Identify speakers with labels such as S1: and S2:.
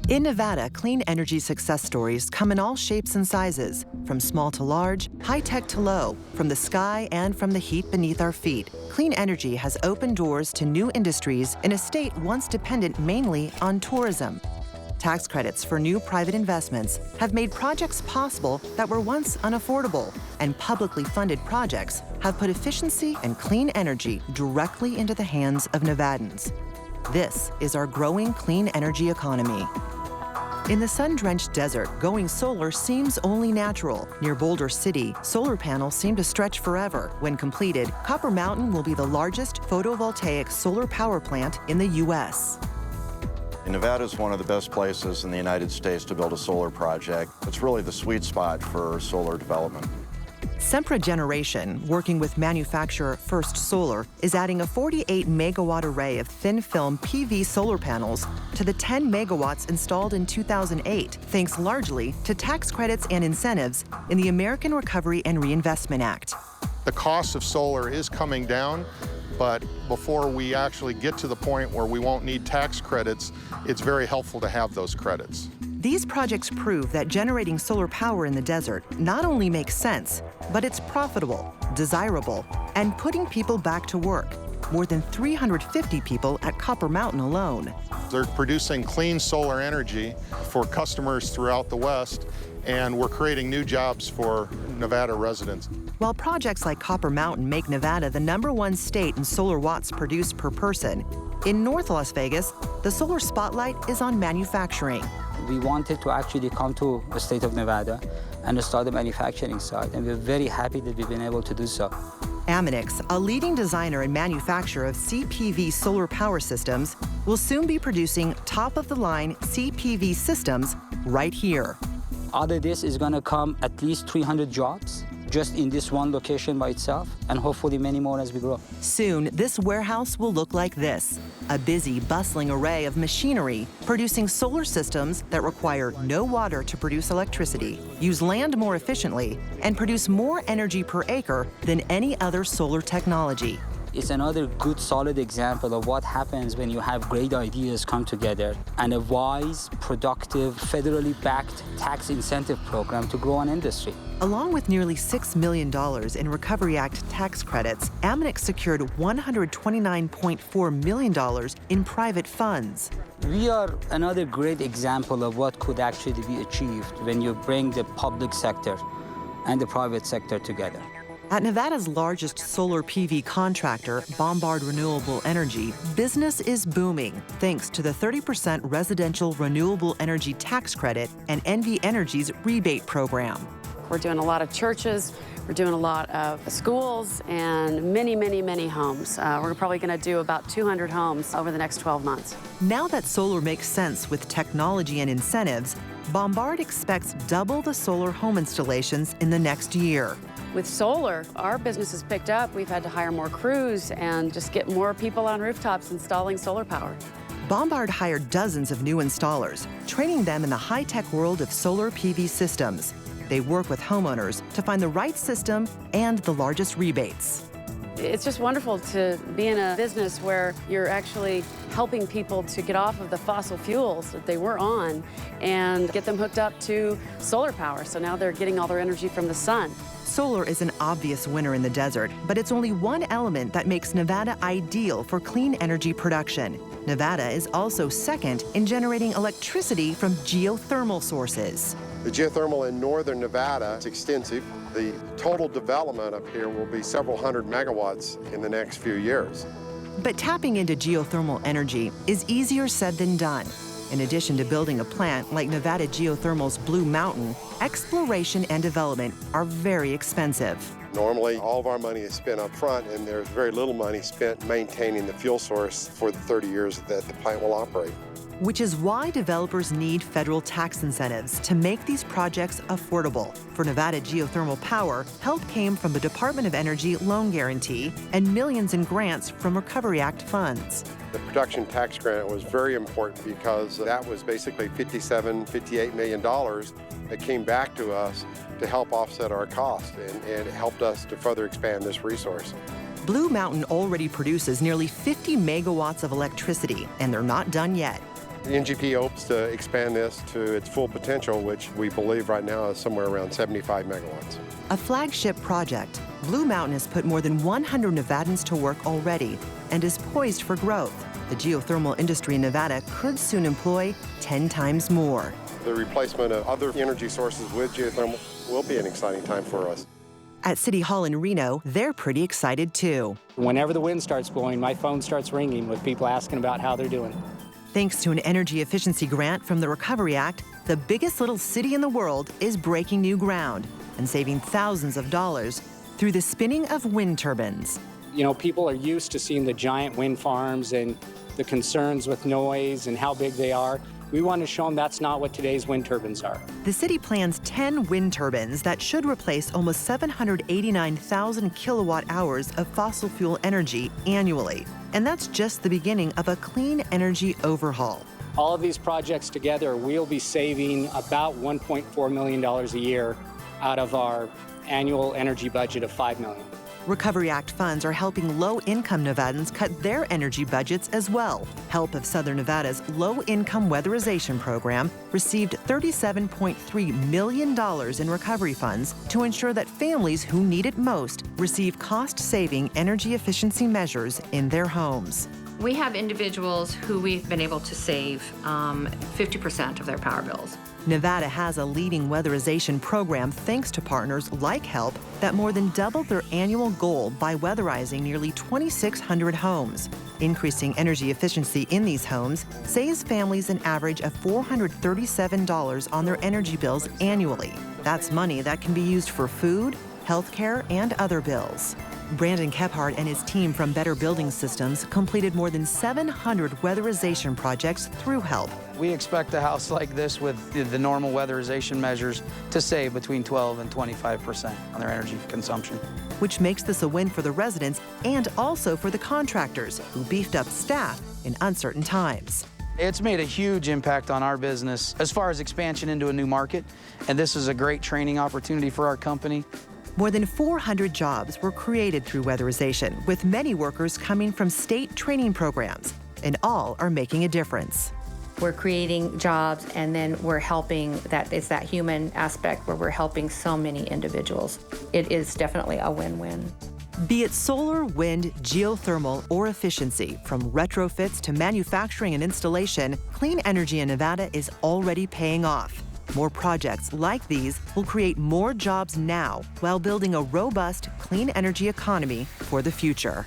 S1: In Nevada, clean energy success stories come in all shapes and sizes, from small to large, high-tech to low, from the sky and from the heat beneath our feet. Clean energy has opened doors to new industries in a state once dependent mainly on tourism. Tax credits for new private investments have made projects possible that were once unaffordable, and publicly funded projects have put efficiency and clean energy directly into the hands of Nevadans. This is our growing clean energy economy. In the sun-drenched desert, going solar seems only natural. Near Boulder City, solar panels seem to stretch forever. When completed, Copper Mountain will be the largest photovoltaic solar power plant in the U.S.
S2: Nevada is one of the best places in the United States to build a solar project. It's really the sweet spot for solar development.
S1: Sempra Generation, working with manufacturer First Solar, is adding a 48-megawatt array of thin-film PV solar panels to the 10 megawatts installed in 2008, thanks largely to tax credits and incentives in the American Recovery and Reinvestment Act.
S3: The cost of solar is coming down, but before we actually get to the point where we won't need tax credits, it's very helpful to have those credits.
S1: These projects prove that generating solar power in the desert not only makes sense, but it's profitable, desirable, and putting people back to work. More than 350 people at Copper Mountain alone.
S3: They're producing clean solar energy for customers throughout the West, and we're creating new jobs for Nevada residents.
S1: While projects like Copper Mountain make Nevada the #1 state in solar watts produced per person, in North Las Vegas, the solar spotlight is on manufacturing.
S4: We wanted to actually come to the state of Nevada and start the manufacturing side, and we're very happy that we've been able to do so.
S1: Amynex, a leading designer and manufacturer of CPV solar power systems, will soon be producing top-of-the-line CPV systems right here.
S4: Out of this is going to come at least 300 jobs just in this one location by itself, and hopefully many more as we grow.
S1: Soon, this warehouse will look like this, a busy, bustling array of machinery producing solar systems that require no water to produce electricity, use land more efficiently, and produce more energy per acre than any other solar technology.
S4: It's another good, solid example of what happens when you have great ideas come together and a wise, productive, federally backed tax incentive program to grow an industry.
S1: Along with nearly $6 million in Recovery Act tax credits, Amynex secured $129.4 million in private funds.
S4: We are another great example of what could actually be achieved when you bring the public sector and the private sector together.
S1: At Nevada's largest solar PV contractor, Bombard Renewable Energy, business is booming thanks to the 30% residential renewable energy tax credit and NV Energy's rebate program.
S5: We're doing a lot of churches, we're doing a lot of schools, and many, many, many homes. We're probably going to do about 200 homes over the next 12 months.
S1: Now that solar makes sense with technology and incentives, Bombard expects double the solar home installations in the next year.
S5: With solar, our business has picked up. We've had to hire more crews and just get more people on rooftops installing solar power.
S1: Bombard hired dozens of new installers, training them in the high-tech world of solar PV systems. They work with homeowners to find the right system and the largest rebates.
S5: It's just wonderful to be in a business where you're actually helping people to get off of the fossil fuels that they were on and get them hooked up to solar power. So now they're getting all their energy from the sun.
S1: Solar is an obvious winner in the desert, but it's only one element that makes Nevada ideal for clean energy production. Nevada is also second in generating electricity from geothermal sources.
S6: The geothermal in northern Nevada is extensive. The total development up here will be several hundred megawatts in the next few years.
S1: But tapping into geothermal energy is easier said than done. In addition to building a plant like Nevada Geothermal's Blue Mountain, exploration and development are very expensive.
S6: Normally, all of our money is spent up front, and there's very little money spent maintaining the fuel source for the 30 years that the plant will operate.
S1: Which is why developers need federal tax incentives to make these projects affordable. For Nevada Geothermal Power, help came from the Department of Energy loan guarantee and millions in grants from Recovery Act funds.
S6: The production tax grant was very important because that was basically $58 million that came back to us to help offset our costs, and it helped us to further expand this resource.
S1: Blue Mountain already produces nearly 50 megawatts of electricity, and they're not done yet.
S6: NGP hopes to expand this to its full potential, which we believe right now is somewhere around 75 megawatts.
S1: A flagship project, Blue Mountain has put more than 100 Nevadans to work already and is poised for growth. The geothermal industry in Nevada could soon employ 10 times more.
S6: The replacement of other energy sources with geothermal will be an exciting time for us.
S1: At City Hall in Reno, they're pretty excited too.
S4: Whenever the wind starts blowing, my phone starts ringing with people asking about how they're doing.
S1: Thanks to an energy efficiency grant from the Recovery Act, the biggest little city in the world is breaking new ground and saving thousands of dollars through the spinning of wind turbines.
S4: You know, people are used to seeing the giant wind farms and the concerns with noise and how big they are. We want to show them that's not what today's wind turbines are.
S1: The city plans 10 wind turbines that should replace almost 789,000 kilowatt hours of fossil fuel energy annually. And that's just the beginning of a clean energy overhaul.
S4: All of these projects together, we'll be saving about $1.4 million a year out of our annual energy budget of $5 million.
S1: Recovery Act funds are helping low-income Nevadans cut their energy budgets as well. Help of Southern Nevada's Low-Income Weatherization Program received $37.3 million in recovery funds to ensure that families who need it most receive cost-saving energy efficiency measures in their homes.
S7: We have individuals who we've been able to save 50% of their power bills.
S1: Nevada has a leading weatherization program thanks to partners like HELP that more than doubled their annual goal by weatherizing nearly 2,600 homes. Increasing energy efficiency in these homes saves families an average of $437 on their energy bills annually. That's money that can be used for food, healthcare, and other bills. Brandon Kephart and his team from Better Building Systems completed more than 700 weatherization projects through HELP.
S8: We expect a house like this with the normal weatherization measures to save between 12 and 25% on their energy consumption.
S1: Which makes this a win for the residents and also for the contractors who beefed up staff in uncertain times.
S8: It's made a huge impact on our business as far as expansion into a new market, and this is a great training opportunity for our company.
S1: More than 400 jobs were created through weatherization, with many workers coming from state training programs, and all are making a difference.
S7: We're creating jobs, and then we're helping, it's that human aspect where we're helping so many individuals. It is definitely a win-win.
S1: Be it solar, wind, geothermal, or efficiency, from retrofits to manufacturing and installation, clean energy in Nevada is already paying off. More projects like these will create more jobs now while building a robust, clean energy economy for the future.